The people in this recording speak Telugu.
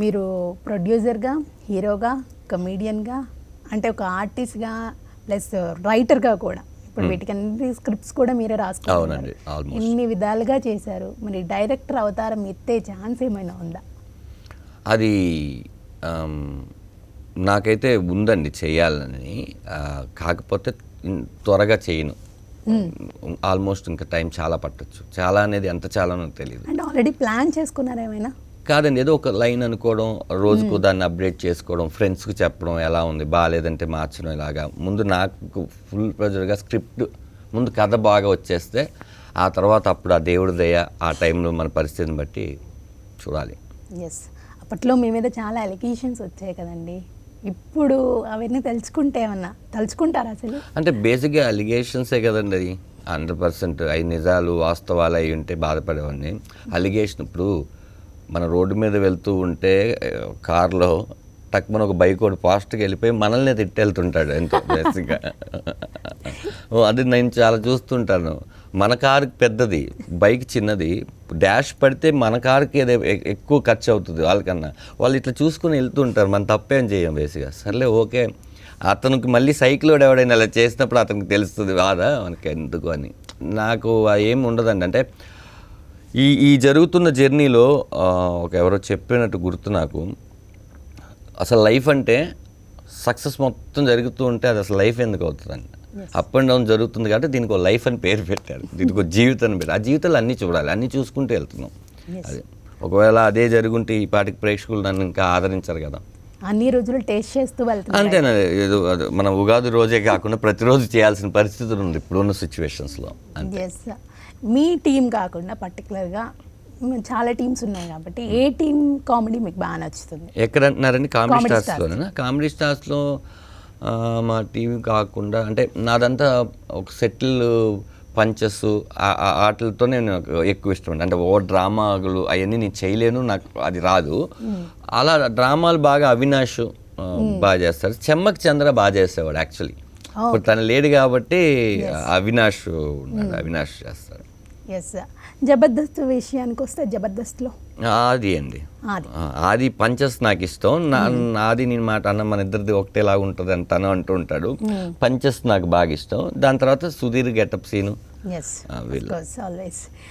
మీరు ప్రొడ్యూసర్గా, హీరోగా, కమీడియన్గా, అంటే ఒక ఆర్టిస్ట్గా ప్లస్ రైటర్గా కూడా ఇప్పుడు వీటికన్నీ స్క్రిప్ట్స్ కూడా మీరే రాసుకున్నారు. ఇన్ని విధాలుగా చేశారు. మరి డైరెక్టర్ అవతారం ఎత్తే ఛాన్స్ ఏమైనా ఉందా? అది నాకైతే ఉందండి చేయాలని. కాకపోతే త్వరగా చేయను. ఆల్మోస్ట్ ఇంకా టైం చాలా పట్టచ్చు. చాలా అనేది ఎంత చాలానో తెలియదు. అంటే ఆల్రెడీ ప్లాన్ చేసుకున్నారా ఏమైనా? కాదండి, ఏదో ఒక లైన్ అనుకోవడం, రోజుకు దాన్ని అప్డేట్ చేసుకోవడం, ఫ్రెండ్స్కి చెప్పడం ఎలా ఉంది, బాగాలేదంటే మార్చడం. ఇలాగా ముందు నాకు ఫుల్ ప్రెజర్గా స్క్రిప్ట్ ముందు కథ బాగా వచ్చేస్తే ఆ తర్వాత అప్పుడు ఆ దేవుడి దయ ఆ టైంలో మన పరిస్థితిని బట్టి చూడాలి. ఎస్, అప్పట్లో మీ మీద చాలా అలిగేషన్స్ వచ్చాయి కదండి. ఇప్పుడు అవన్నీ తలుచుకుంటారా అసలు? అంటే బేసిక్గా అలిగేషన్సే కదండి, అది 100% అవి నిజాలు వాస్తవాలు అవి ఉంటే బాధపడేవాడిని. అలిగేషన్ ఇప్పుడు మన రోడ్డు మీద వెళ్తూ ఉంటే కార్లో టక్మన ఒక బైక్ ఒకటి ఫాస్ట్గా వెళ్ళిపోయి మనల్ని తిట్టెళ్తుంటాడు ఎంతో బేసిక్గా. అది నేను చాలా చూస్తుంటాను. మన కారు పెద్దది, బైక్ చిన్నది, డాష్ పడితే మన కారుకి ఏదో ఎక్కువ ఖర్చు అవుతుంది వాళ్ళకన్నా. వాళ్ళు ఇట్లా చూసుకుని వెళ్తుంటారు, మనం తప్పేం చేయం బేసిక్గా. సర్లే ఓకే, అతనికి మళ్ళీ సైకిల్ ఎవడైనా అలా చేసినప్పుడు అతనికి తెలుస్తుంది బాధ మనకి ఎందుకు అని. నాకు ఏమి ఉండదండి. అంటే ఈ జరుగుతున్న జర్నీలో ఒక ఎవరో చెప్పినట్టు గుర్తు నాకు, అసలు లైఫ్ అంటే సక్సెస్ మొత్తం జరుగుతూ ఉంటే అది అసలు లైఫ్ ఎందుకు అవుతుందండి? అప్ అండ్ డౌన్ జరుగుతుంది కాబట్టి దీనికి ఒక లైఫ్ అని పేరు పెట్టారు, దీనికి ఒక జీవితం పేరు. ఆ జీవితాలు అన్నీ చూడాలి, అన్నీ చూసుకుంటూ వెళ్తున్నాం. అది ఒకవేళ అదే జరుగుంటే ఈ పాటికి ప్రేక్షకులు నన్ను ఇంకా ఆదరించారు కదా. అన్ని రోజులు టేస్ట్ చేస్తూ వెళ్తాం. అంతేనా, ఏదో మనం ఉగాది రోజే కాకుండా ప్రతిరోజు చేయాల్సిన పరిస్థితులు ఉంది ఇప్పుడున్న సిచ్యువేషన్స్లో. మీ టీం కాకుండా పర్టికులర్గా చాలా టీమ్స్ ఉన్నాయి కాబట్టి ఏ టీం కామెడీ మీకు బాగా నచ్చుతుంది? ఎక్కడ అంటున్నారండి? కామెడీ స్టార్స్లోనేనా? కామెడీ స్టార్స్లో మా టీం కాకుండా అంటే నాదంతా ఒక సెటిల్ పంచెస్ వాటితో నేను ఎక్కువ ఇష్టం. అంటే ఓ డ్రామాలు అవన్నీ నేను చేయలేను, నాకు అది రాదు. అలా డ్రామాలు బాగా అవినాష్ బాగా చేస్తాడు. చెమ్మక్ చంద్ర బాగా చేసేవాడు యాక్చువల్లీ. ఇప్పుడు తను లేడు కాబట్టి అవినాష్ ఉన్నాడు, అవినాష్ చేస్తాడు. ఎస్, జబర్దస్త్ విషయానికి వస్తే జబర్దస్త్లో ఆది అండి, ఆది పంచెస్ నాకు ఇష్టం. ఆది నేను మాట అన్న మన ఇద్దరిది ఒకటేలాగా ఉంటుంది అని తను అంటూ ఉంటాడు. పంచెస్ నాకు బాగా ఇష్టం. దాని తర్వాత సుధీర్ గెటప్ సీను. ఆల్వేస్